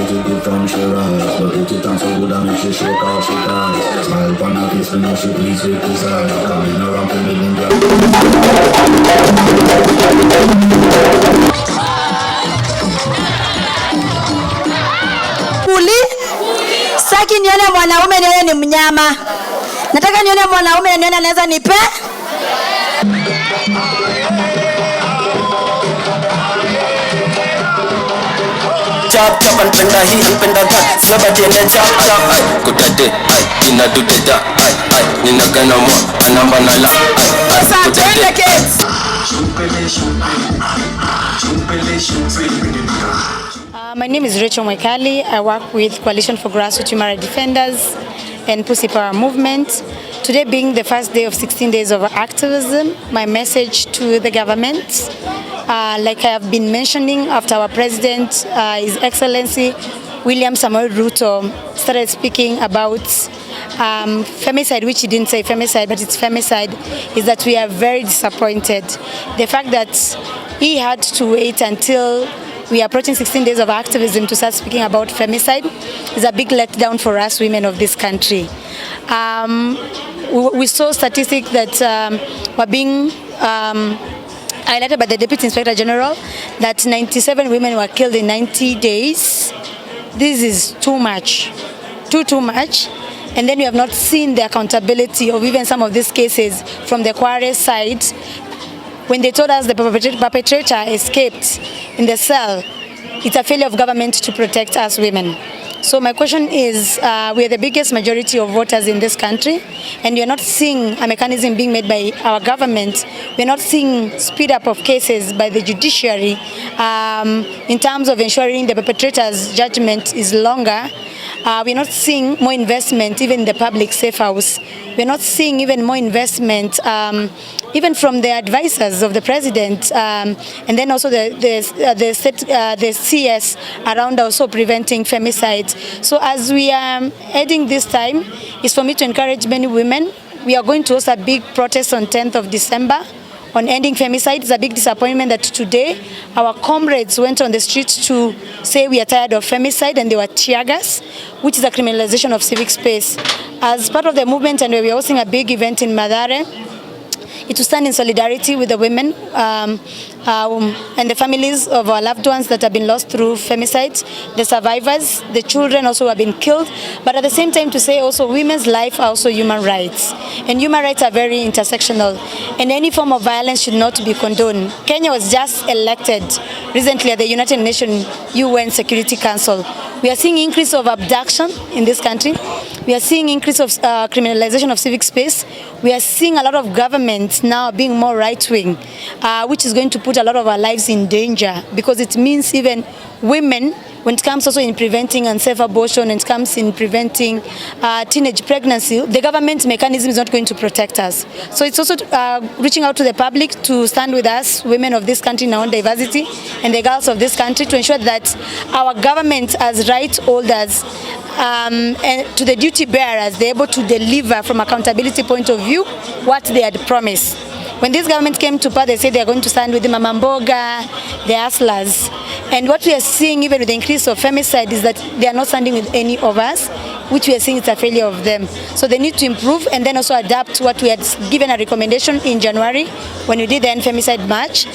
pretty good from she rise. But put it on so good and make she shake how she dies. Smile upon her face, we know she pleased with desire. Coming around to me, Saki nione mwanaume nione ni mnyama. Nataka nione mwanaume nione anaweza nipe. Chop chop and penda hii and penda that. Slaba tiende chop chop. Kutade, ina dudeda. Nina gana mwa, anamba na la. My name is Rachel Mwekali. I work with Coalition for Grassroots Human Rights Defenders and Pussy Power Movement. Today being the first day of 16 days of activism, my message to the government, like I have been mentioning after our President, His Excellency William Samoei Ruto started speaking about femicide, which he didn't say femicide, but it's femicide, is that we are very disappointed. The fact that he had to wait until we are approaching 16 days of activism to start speaking about femicide is a big letdown for us women of this country. We saw statistics that were being highlighted by the Deputy Inspector General that 97 women were killed in 90 days. This is too much, too much. And then we have not seen the accountability of even some of these cases from the Kware side. When they told us the perpetrator escaped in the cell, it's a failure of government to protect us women. So my question is, we are the biggest majority of voters in this country, and we are not seeing a mechanism being made by our government. We are not seeing speed up of cases by the judiciary in terms of ensuring the perpetrator's judgment is longer. We are not seeing more investment even in the public safe house. We are not seeing even more investment even from the advisors of the president, and then also the CS around also preventing femicide. So as we are heading this time, is for me to encourage many women. We are going to host a big protest on 10th of December on ending femicide. It's a big disappointment that today our comrades went on the streets to say we are tired of femicide, and they were tear gas, which is a criminalization of civic space. As part of the movement, and we are hosting a big event in Madare, it will stand in solidarity with the women and the families of our loved ones that have been lost through femicide, the survivors, the children also have been killed, but at the same time to say also women's life are also human rights. And human rights are very intersectional, and any form of violence should not be condoned. Kenya was just elected recently at the United Nations UN Security Council. We are seeing increase of abduction in this country. We are seeing increase of criminalization of civic space. We are seeing a lot of governments now being more right-wing, which is going to put a lot of our lives in danger, because it means even women, when it comes also in preventing unsafe abortion, and it comes in preventing teenage pregnancy, the government mechanism is not going to protect us. So it's also reaching out to the public to stand with us, women of this country in our own diversity, and the girls of this country, to ensure that our government as right holders and to the duty bearers, they're able to deliver from accountability point of view what they had promised. When this government came to power, they said they are going to stand with the Mama Mboga, the hustlers. And what we are seeing, even with the increase of femicide, is that they are not standing with any of us, which we are seeing is a failure of them. So they need to improve and then also adapt what we had given a recommendation in January when we did the End Femicide March,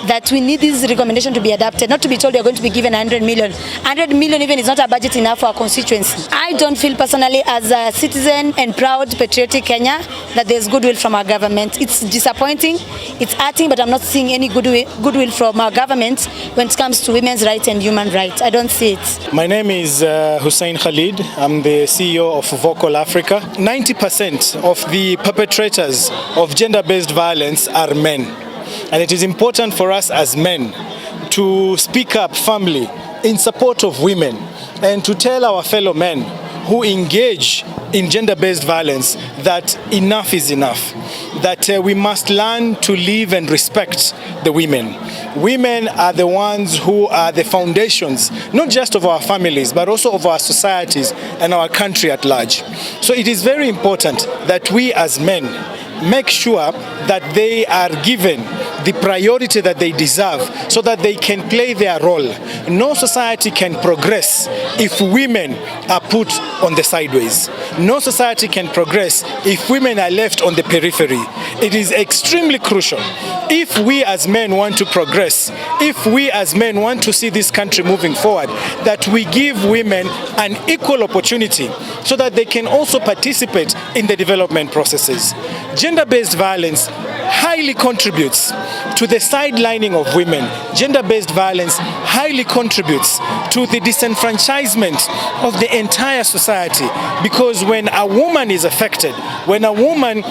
that we need this recommendation to be adapted, not to be told you're going to be given 100 million. 100 million even is not a budget enough for our constituency. I don't feel personally as a citizen and proud patriotic Kenya that there's goodwill from our government. It's disappointing, it's hurting, but I'm not seeing any goodwill from our government when it comes to women's rights and human rights. I don't see it. My name is Hussein Khalid. I'm the CEO of Vocal Africa. 90% of the perpetrators of gender-based violence are men. And it is important for us as men to speak up firmly in support of women and to tell our fellow men who engage in gender-based violence that enough is enough, that we must learn to live and respect the women. Women are the ones who are the foundations, not just of our families, but also of our societies and our country at large. So it is very important that we as men make sure that they are given the priority that they deserve so that they can play their role. No society can progress if women are put on the sideways. No society can progress if women are left on the periphery. It is extremely crucial. If we as men want to progress, if we as men want to see this country moving forward, that we give women an equal opportunity so that they can also participate in the development processes. Gender-based violence highly contributes to the sidelining of women. Gender-based violence highly contributes to the disenfranchisement of the entire society, because when a woman is affected, when a woman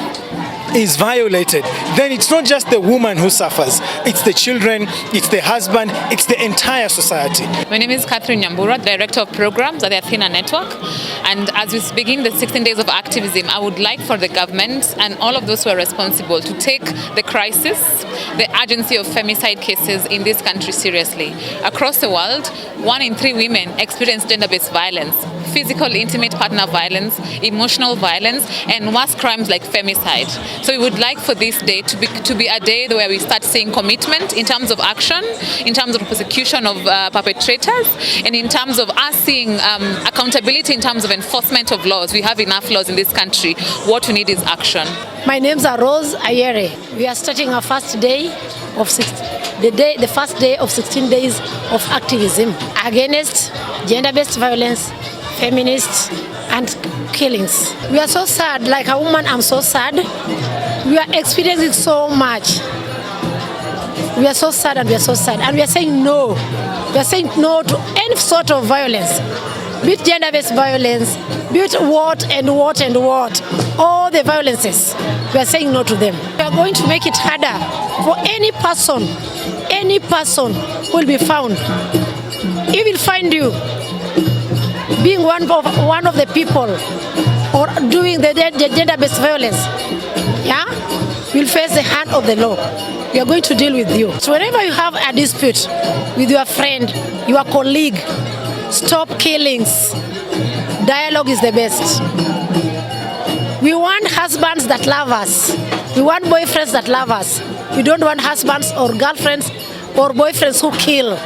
is violated, then it's not just the woman who suffers, it's the children, it's the husband, it's the entire society. My name is Catherine Nyambura, Director of Programs at the Athena Network. And as we begin the 16 days of activism, I would like for the government and all of those who are responsible to take the crisis, the urgency of femicide cases in this country seriously. Across the world, 1 in 3 women experience gender-based violence, physical intimate partner violence, emotional violence, and worse crimes like femicide. So we would like for this day to be a day where we start seeing commitment in terms of action, in terms of prosecution of perpetrators, and in terms of us seeing accountability in terms of enforcement of laws. We have enough laws in this country. What we need is action. My name's Rose Ayere. We are starting our first day of the first day of 16 days of activism against gender-based violence, feminists, and killings. We are so sad. Like a woman, I'm so sad. We are experiencing so much. We are so sad and we are so sad. And we are saying no. We are saying no to any sort of violence. Be it gender-based violence, be it what. All the violences. We are saying no to them. We are going to make it harder for any person who will be found. He will find you being one of the people or doing the gender-based violence, yeah, will face the hand of the law. We are going to deal with you. So whenever you have a dispute with your friend, your colleague, stop killings. Dialogue is the best. We want husbands that love us. We want boyfriends that love us. We don't want husbands or girlfriends or boyfriends who kill.